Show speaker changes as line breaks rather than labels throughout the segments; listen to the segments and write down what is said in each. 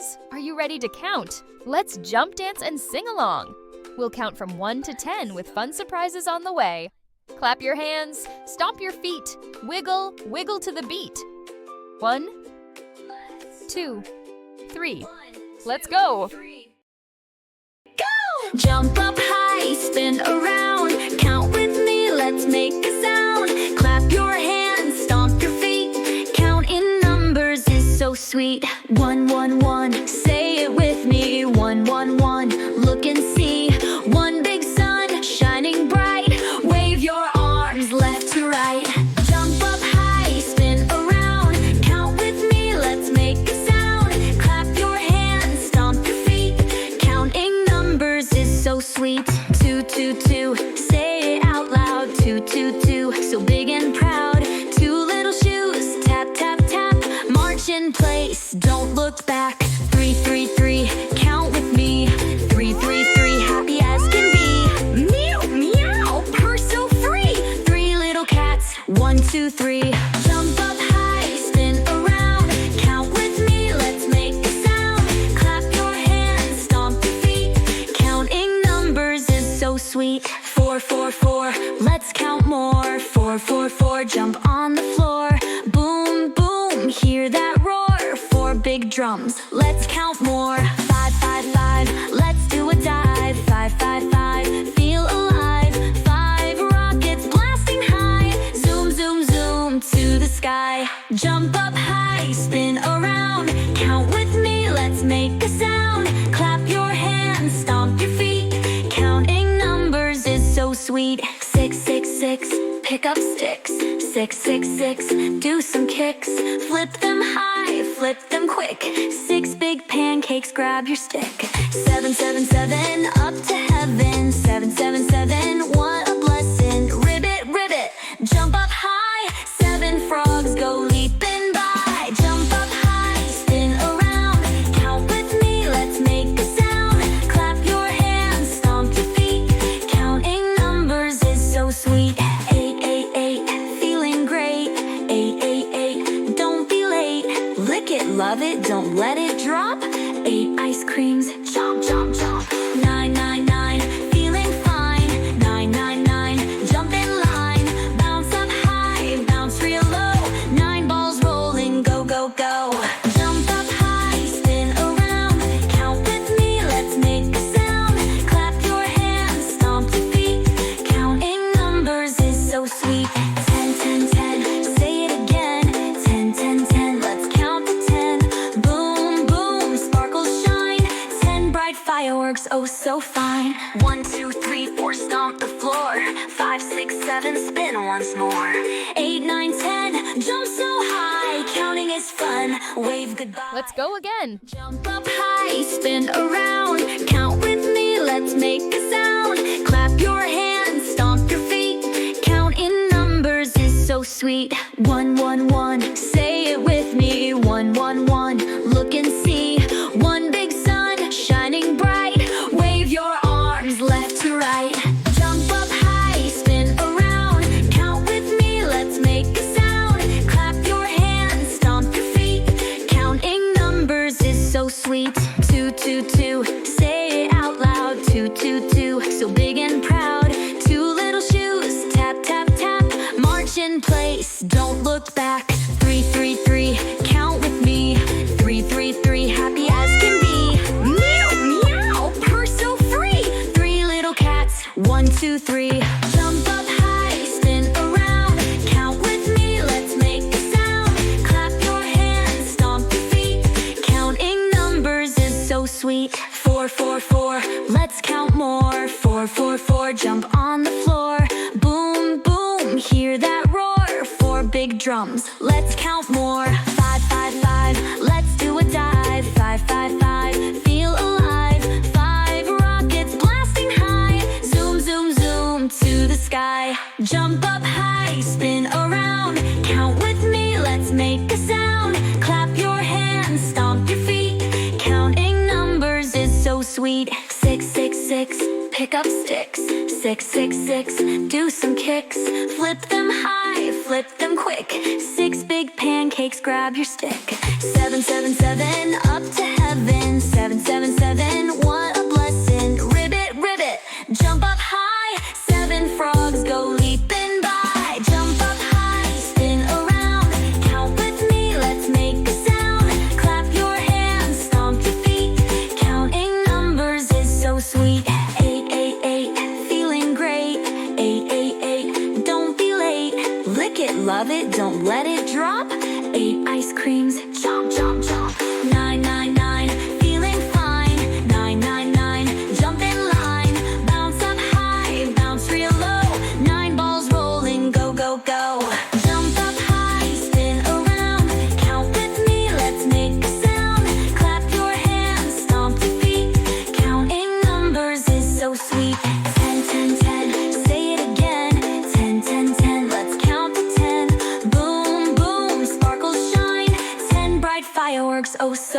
Toddlers, are you ready to count? Let's jump, dance, and sing along. We'll count from 1 to 10 with fun surprises on the way. Clap your hands, stomp your feet, wiggle, wiggle to the beat. 1, 2, 3. Let's go!
Go! Jump up high, spin around, count with me, let's make a sound. Clap your hands, stomp your feet, count in numbers is so sweet. 1, 1, 1, say it with me. 1, 1, 1, look and see. One big sun shining bright, wave your arms left to right. Jump up high, spin around, count with me, let's make a sound. Clap your hands, stomp your feet, counting numbers is so sweet. 2, 2, 2, say it out loud. 2, 2, 2, so big and proud. Two little shoes, tap, tap, tap, march in place, don't look back. 3, 3, 3, count with me. 3, 3, 3, happy as can be. Meow, meow, purr so free. 3 little cats, 1, 2, 3. Jump up high, spin around, count with me, let's make a sound. Clap your hands, stomp your feet, counting numbers is so sweet. 4, 4, 4, let's count more. 4, 4, 4, jump on the floor. Boom, boom, hear that roar. 4 big drums, let's count more. 5, 5, 5, let's do a dive. 5, 5, 5, feel alive. 5 rockets blasting high. Zoom, zoom, zoom to the sky. Jump up high, spin around, count with me, let's make a sound. Clap your hands, stomp your feet, counting numbers is so sweet. 6, 6, 6, pick up sticks. 6, 6, 6, do some kicks. Flip them high, flip them quick. 6 big pancakes, grab your stick. 7, 7, 7, up to heaven. 7, 7, 7, what a blessing. Ribbit, ribbit, jump up high. 7 frogs go leaping by. Jump up high, spin around, count with me, let's make a sound. Clap your hands, stomp your feet, counting numbers is so sweet. 8, 8, 8, feeling great. 8, 8, 8, don't be late. Lick it, love it, don't let it drop. 8 ice creams, chomp, chomp, chomp. 9, 9, 9, feeling fine. 9, 9, 9, jump in line. Bounce up high, bounce real low. 9 balls rolling, go, go, go. Jump up high, spin around, count with me, let's make a sound. Clap your hands, stomp your feet, counting numbers is so sweet. 10, 10, 10, say it again. 10, 10, 10, let's count to 10. Boom, boom, sparkles shine. 10 bright fireworks, oh so fine. 1, 2, 3, 4, stomp the floor. 5, 6, 7, spin once more. 8, 9, 10, jump so high, counting is fun, wave goodbye.
Let's go again.
Jump up high, spin around, count with me, let's make a sound. Clap your hands, stomp your feet, counting numbers is so sweet. 1, 1, 1, say it with me. 1, 1, 1, look and see. One big sun shining bright, wave your arms left to right. Jump up high, spin around, count with me, let's make a sound. Clap your hands, stomp your feet, counting numbers is so sweet. 2, 2, 2, say it out loud. 2, 2, 2, so big and proud. 2 little shoes, tap, tap, tap, march in place, don't look back. 3, 3, 3, count with me. 3, 3, 3, happy as can be. Meow, meow, purr so free. 3 little cats, 1, 2, 3. Jump up high, spin around, count with me, let's make a sound. Clap your hands, stomp your feet, counting numbers is so sweet. 4, 4, 4, let's count more. 4, 4, 4, jump on the floor. Boom, boom, hear that roar. 4 big drums, let's count more. 5, 5, 5, let's do a dive. 5, 5, 5, feel alive. 5 rockets blasting high. Zoom, zoom, zoom to the sky. Jump up high, spin around, count with me, let's make a sound. Clap your hands, stomp your feet, counting numbers is so sweet. 6, 6, 6, pick up sticks. 6, 6, 6, do some kicks. Flip them high, flip them quick. 6 big pancakes, grab your stick. 7, 7, 7, up to heaven.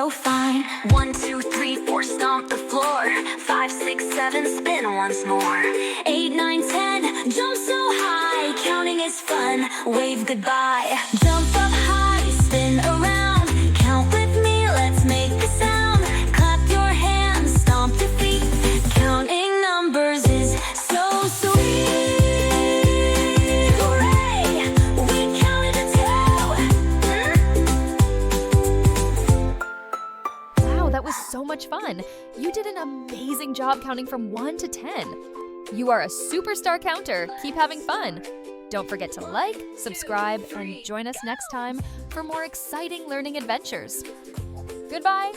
so fine. 1, 2, 3, 4, stomp the floor. 5, 6, 7, spin once more. 8, 9, 10, jump so high. Counting is fun, wave goodbye. Jump up high, spin around. Count with me, let's make a sound. Clap your hands, stomp your feet. Counting numbers is so sweet. Hooray! We counted to 2.
Wow, that was so much fun. You did an amazing job counting from 1 to 10. You are a superstar counter. Keep having fun. Don't forget to like, subscribe, and join us next time for more exciting learning adventures. Goodbye.